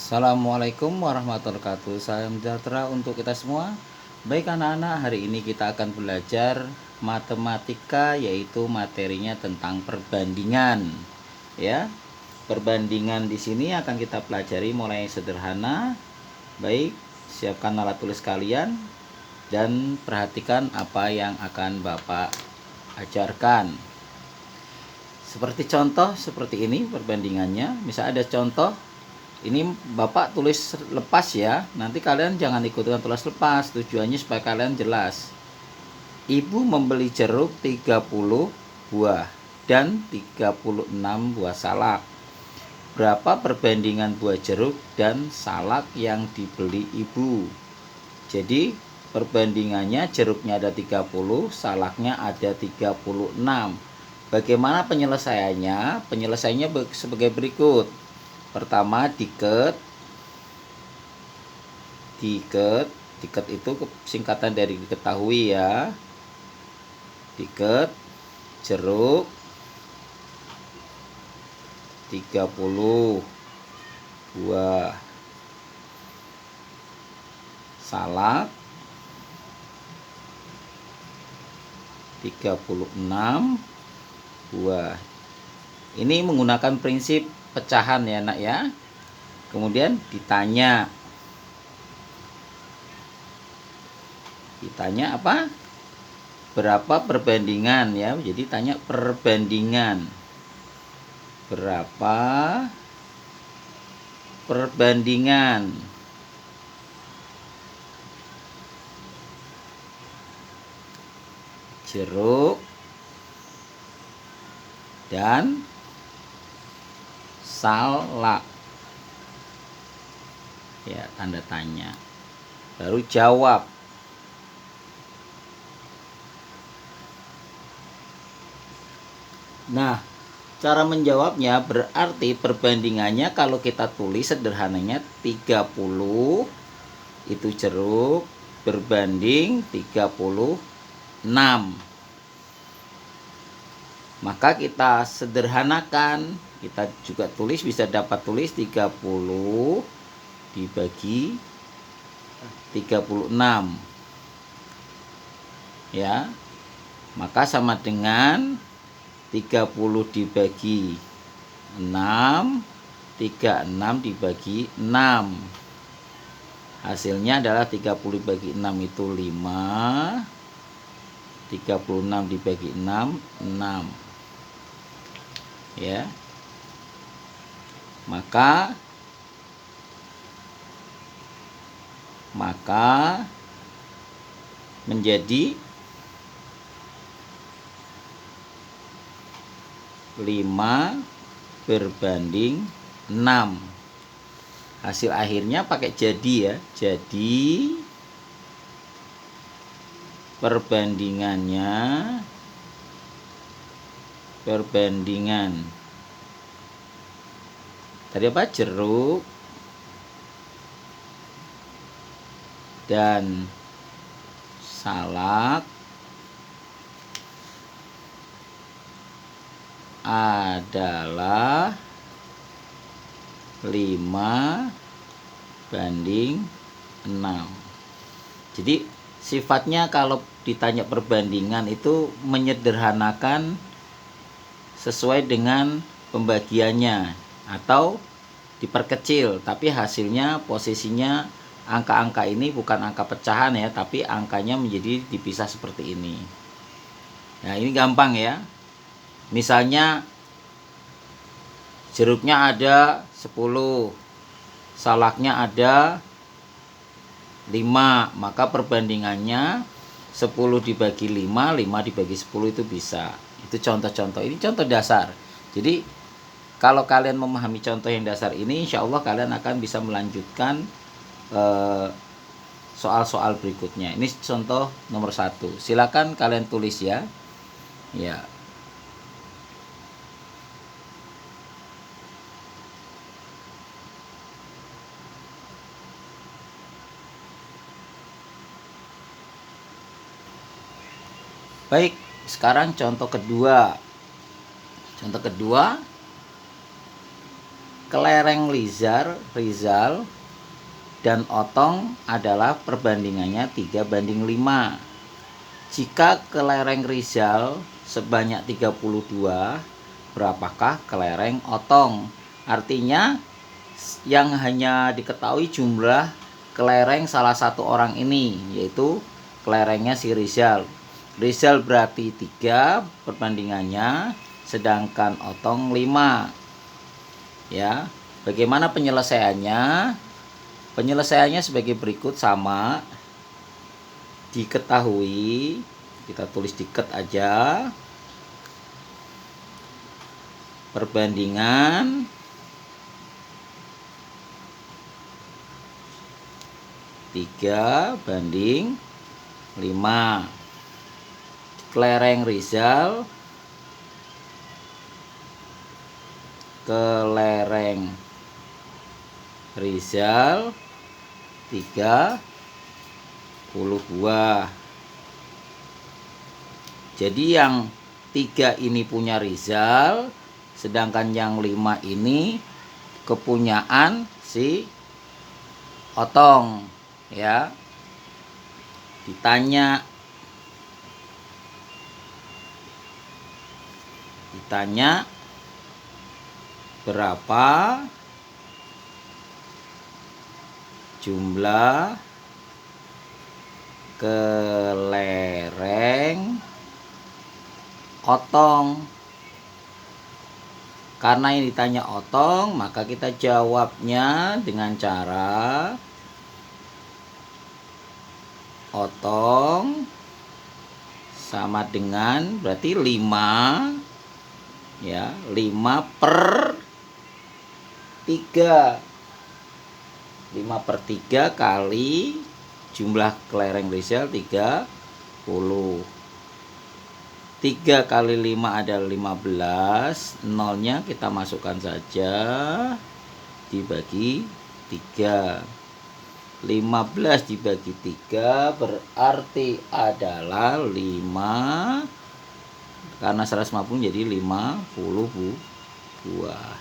Assalamualaikum warahmatullahi wabarakatuh. Salam sejahtera untuk kita semua. Baik anak-anak, hari ini kita akan belajar matematika, yaitu materinya tentang perbandingan. Ya, perbandingan di sini akan kita pelajari mulai sederhana. Baik, siapkan alat tulis kalian dan perhatikan apa yang akan Bapak ajarkan. Seperti contoh seperti ini perbandingannya. Misal ada contoh, ini Bapak tulis lepas ya. Nanti kalian jangan ikutan tulis lepas. Tujuannya supaya kalian jelas. Ibu membeli jeruk 30 buah dan 36 buah salak. Berapa perbandingan buah jeruk dan salak yang dibeli ibu? Jadi perbandingannya, jeruknya ada 30, salaknya ada 36. Bagaimana penyelesaiannya? Penyelesaiannya sebagai berikut. Pertama, diket itu singkatan dari diketahui ya. Diket jeruk 30 buah, salak 36 buah. Ini menggunakan prinsip pecahan ya nak ya. Kemudian ditanya apa? Berapa perbandingan ya. Jadi tanya perbandingan. Berapa perbandingan jeruk dan salak ya, tanda tanya, baru jawab. Nah, cara menjawabnya berarti perbandingannya kalau kita tulis sederhananya 30 itu jeruk berbanding 36. Maka kita sederhanakan, kita juga tulis, bisa dapat tulis 30 dibagi 36 ya. Maka sama dengan 30 dibagi 6, 36 dibagi 6. Hasilnya adalah 30 dibagi 6 itu 5, 36 dibagi 6, 6 ya. Maka menjadi 5 berbanding 6. Hasil akhirnya pakai jadi ya. Jadi perbandingan tadi apa? Jeruk dan salak adalah 5 banding 6. Jadi sifatnya kalau ditanya perbandingan itu menyederhanakan sesuai dengan pembagiannya atau diperkecil, tapi hasilnya posisinya angka-angka ini bukan angka pecahan ya, tapi angkanya menjadi dipisah seperti ini. Nah, ini gampang ya. Misalnya jeruknya ada 10, salaknya ada 5, maka perbandingannya 10 dibagi 5, 5 dibagi 10 itu bisa. Itu contoh-contoh, ini contoh dasar. Jadi kalau kalian memahami contoh yang dasar ini, insya Allah kalian akan bisa melanjutkan soal-soal berikutnya. Ini contoh nomor 1. Silakan kalian tulis ya. Ya. Baik, sekarang contoh kedua. Contoh kedua, kelereng Rizal dan Otong adalah perbandingannya 3:5. Jika kelereng Rizal sebanyak 32, berapakah kelereng Otong? Artinya yang hanya diketahui jumlah kelereng salah satu orang ini, yaitu kelerengnya si Rizal. Rizal berarti 3 perbandingannya, sedangkan Otong 5. Ya, bagaimana penyelesaiannya? Penyelesaiannya sebagai berikut, sama. Diketahui, kita tulis diket aja. Perbandingan (3:5). Kelereng Rizal kelereng Rizal 30 buah. Jadi yang 3 ini punya Rizal, sedangkan yang 5 ini kepunyaan si Otong, ya. Ditanya berapa jumlah kelereng Otong. Karena ini ditanya Otong, maka kita jawabnya dengan cara Otong sama dengan berarti 5, ya, 5/3. 5/3 kali jumlah kelereng Rizal 30. 3 kali 5 adalah 15. Nolnya kita masukkan saja, dibagi 3. 15 dibagi 3 berarti adalah 5, karena 150 jadi 50 buah.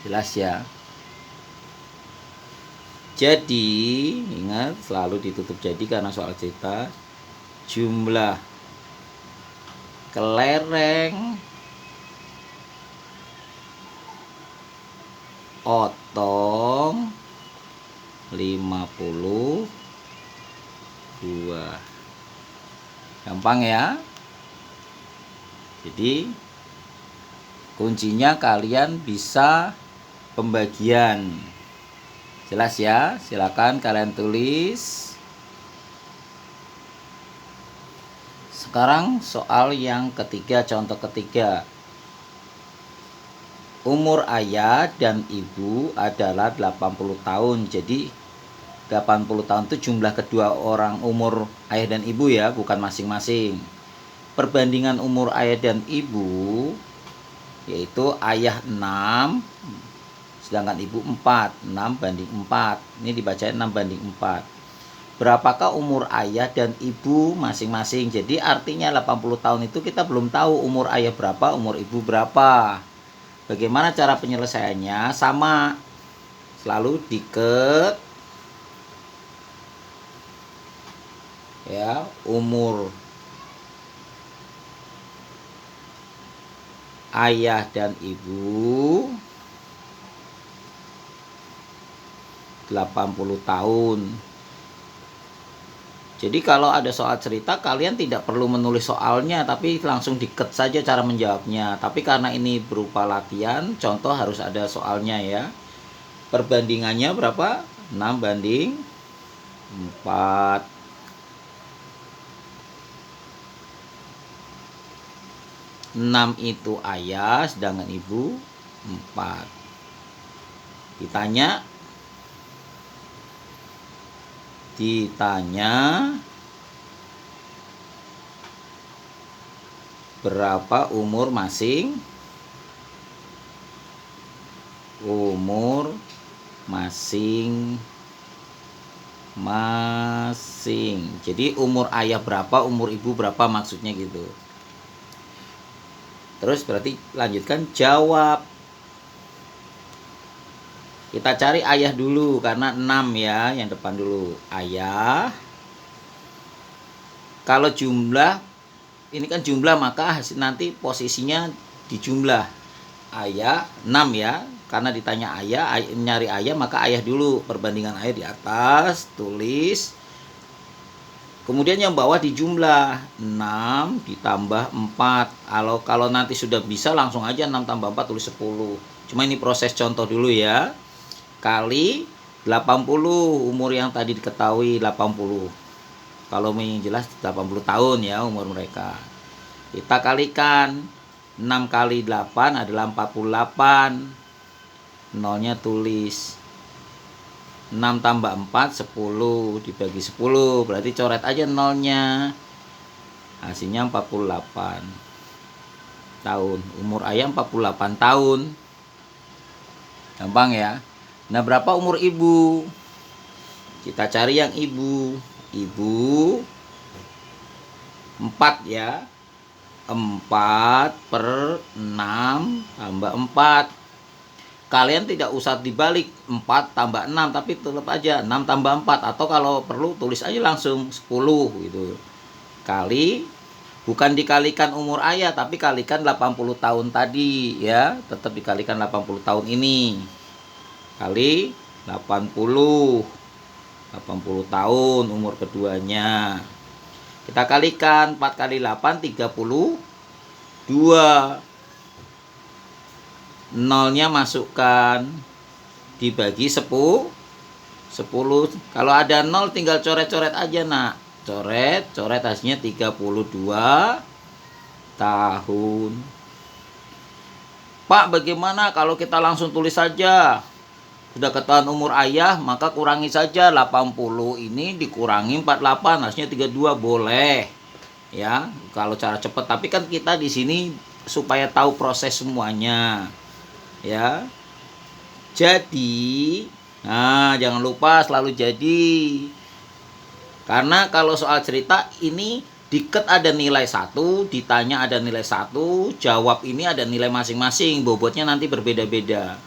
Jelas ya? Jadi ingat, selalu ditutup jadi karena soal cerita. Jumlah kelereng Otong 50 buah. Gampang ya. Jadi kuncinya kalian bisa pembagian. Jelas ya? Silakan kalian tulis. Sekarang soal yang ketiga, contoh ketiga. Umur ayah dan ibu adalah 80 tahun. Jadi 80 tahun itu jumlah kedua orang umur ayah dan ibu ya, bukan masing-masing. Perbandingan umur ayah dan ibu yaitu ayah 6 sedangkan ibu 4. 6:4. Ini dibaca 6:4. Berapakah umur ayah dan ibu masing-masing? Jadi artinya 80 tahun itu kita belum tahu umur ayah berapa, umur ibu berapa. Bagaimana cara penyelesaiannya? Sama, selalu diket, ya, umur ayah dan ibu 80 tahun. Jadi kalau ada soal cerita, kalian tidak perlu menulis soalnya, tapi langsung diket saja cara menjawabnya. Tapi karena ini berupa latihan, contoh harus ada soalnya ya. Perbandingannya berapa? 6:4. 6 itu ayah, sedangkan ibu 4. Ditanya berapa umur masing-masing. Jadi umur ayah berapa, umur ibu berapa, maksudnya gitu. Terus berarti lanjutkan jawab. Kita cari ayah dulu karena 6 ya, yang depan dulu. Ayah. Kalau jumlah, ini kan jumlah, maka nanti posisinya di jumlah. Ayah 6 ya, karena ditanya ayah, nyari ayah, maka ayah dulu. Perbandingan ayah di atas, tulis. Kemudian yang bawah di jumlah 6 ditambah 4. Kalau nanti sudah bisa langsung aja 6 tambah 4 tulis 10. Cuma ini proses contoh dulu ya. Kali 80, umur yang tadi diketahui 80. Kalau yang jelas 80 tahun ya umur mereka. Kita kalikan 6 kali 8 adalah 48. Nolnya tulis. 6 tambah 4 10 dibagi 10, berarti coret aja nolnya. Hasilnya 48 tahun. Umur ayah 48 tahun. Gampang ya. Nah, berapa umur ibu? Kita cari yang ibu. Ibu 4 ya. 4 per 6 tambah 4. Kalian tidak usah dibalik 4 tambah 6, tapi tetap aja 6 tambah 4, atau kalau perlu tulis aja langsung 10 gitu. Kali, bukan dikalikan umur ayah, tapi kalikan 80 tahun tadi ya, tetap dikalikan 80 tahun ini. Kali 80 tahun umur keduanya. Kita kalikan 4 kali 8 32. Nolnya masukkan, dibagi 10. Kalau ada nol tinggal coret-coret aja nak. Coret hasilnya 32 tahun. Pak, bagaimana kalau kita langsung tulis saja? Sudah ketahuan umur ayah, maka kurangi saja 80 ini dikurangi 48, hasilnya 32, boleh. Ya, kalau cara cepat, tapi kan kita di sini supaya tahu proses semuanya. Ya. Jadi, nah jangan lupa selalu jadi. Karena kalau soal cerita ini diket ada nilai 1, ditanya ada nilai 1, jawab ini ada nilai masing-masing, bobotnya nanti berbeda-beda.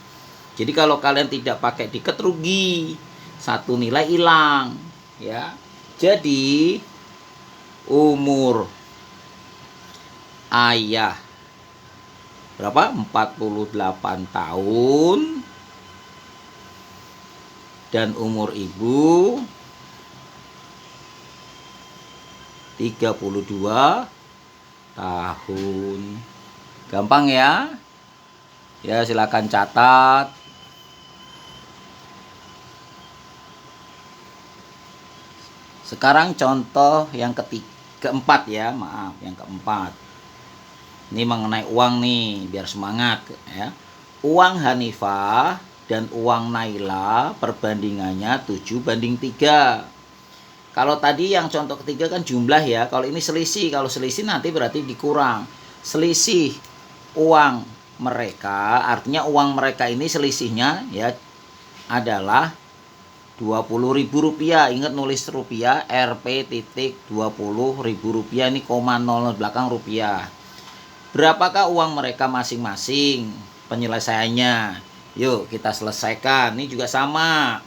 Jadi kalau kalian tidak pakai diket rugi, 1 nilai hilang, ya. Jadi umur ayah berapa? 48 tahun. Dan umur ibu 32 tahun. Gampang ya? Ya, silakan catat. Sekarang contoh yang keempat ya, maaf, yang keempat. Ini mengenai uang nih, biar semangat ya. Uang Hanifah dan uang Naila perbandingannya 7:3. Kalau tadi yang contoh ketiga kan jumlah ya, kalau ini selisih. Kalau selisih nanti berarti dikurang. Selisih uang mereka, artinya uang mereka ini selisihnya ya adalah Rp20.000. Ingat nulis rupiah, Rp20.000, ini koma 00 belakang rupiah. Berapakah uang mereka masing-masing? Penyelesaiannya, yuk kita selesaikan. Ini juga sama,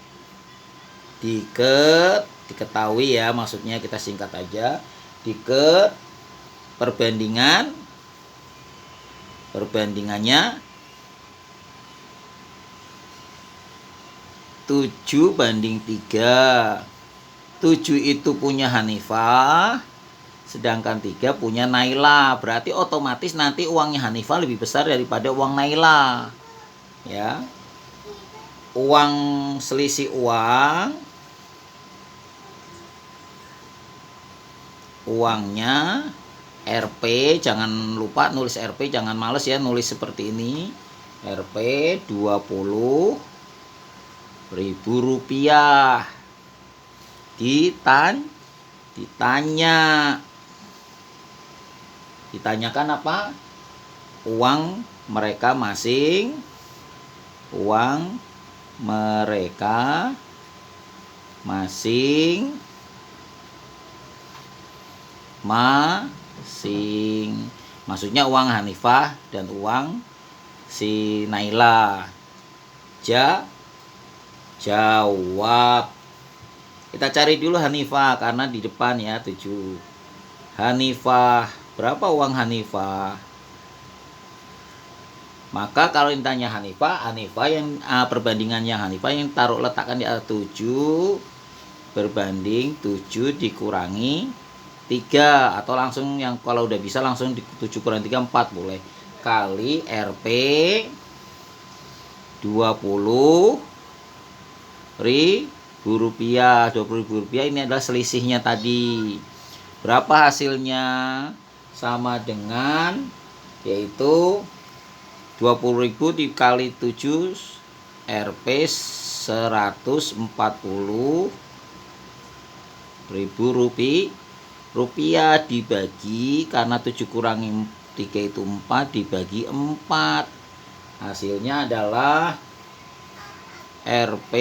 diketahui ya, maksudnya kita singkat aja. Diket perbandingannya 7:3. 7 itu punya Hanifah, sedangkan 3 punya Naila. Berarti otomatis nanti uangnya Hanifah lebih besar daripada uang Naila. Ya. Uang selisih uangnya Rp, jangan lupa nulis Rp, jangan males ya nulis seperti ini. Rp Rp20.000. Ditanyakan apa? Uang mereka masing maksudnya uang Hanifah dan uang si Naila. Jawab. Kita cari dulu Hanifah karena di depan ya 7. Hanifah, berapa uang Hanifah? Maka kalau ditanya Hanifah yang perbandingannya Hanifah yang taruh letakkan di atas 7 berbanding 7 dikurangi 3, atau langsung yang kalau udah bisa langsung di 7 kurang 3 4 boleh, kali Rp 20.000 20.000 ini adalah selisihnya tadi. Berapa hasilnya? Sama dengan yaitu 20.000 dikali 7 Rp 140.000 rupiah dibagi, karena 7 kurangi 3 itu 4, dibagi 4. Hasilnya adalah Rp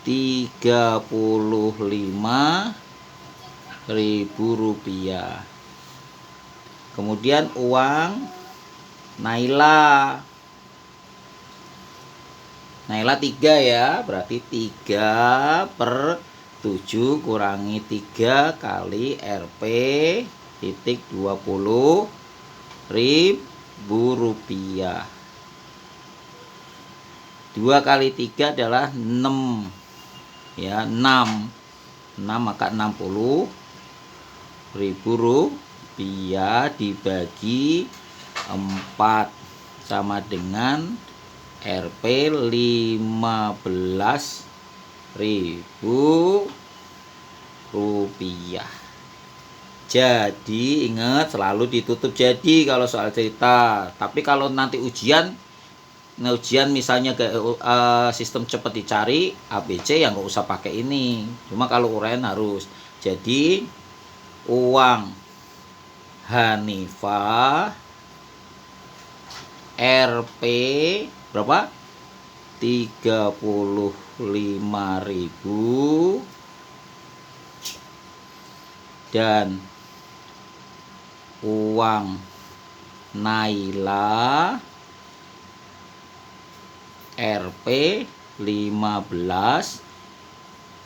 35.000. Kemudian uang Naila 3 ya, berarti 3/7 kurangi 3 kali Rp titik 20.000. 2 kali 3 adalah 6 ya, 6 maka 60.000 rupiah dibagi 4 sama dengan Rp 15.000 rupiah. Jadi ingat selalu ditutup jadi kalau soal cerita. Tapi kalau nanti ujian misalnya ke sistem cepat dicari ABC yang nggak usah pakai ini. Cuma kalau uraian harus. Jadi uang Hanifah Rp berapa? 35.000 dan uang Naila Rp 15.000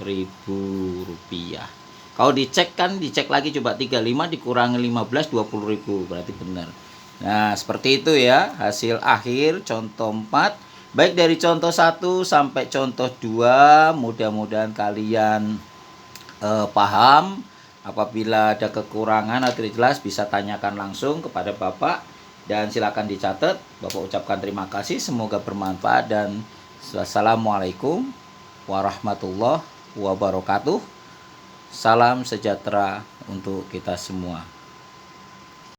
rupiah. Kalau dicek lagi coba 35 dikurangi 15 20.000 berarti benar. Nah, seperti itu ya hasil akhir contoh 4. Baik dari contoh 1 sampai contoh 2, mudah-mudahan kalian paham. Apabila ada kekurangan atau tidak jelas bisa tanyakan langsung kepada Bapak dan silakan dicatat. Bapak ucapkan terima kasih, semoga bermanfaat dan wassalamualaikum warahmatullahi wabarakatuh. Salam sejahtera untuk kita semua.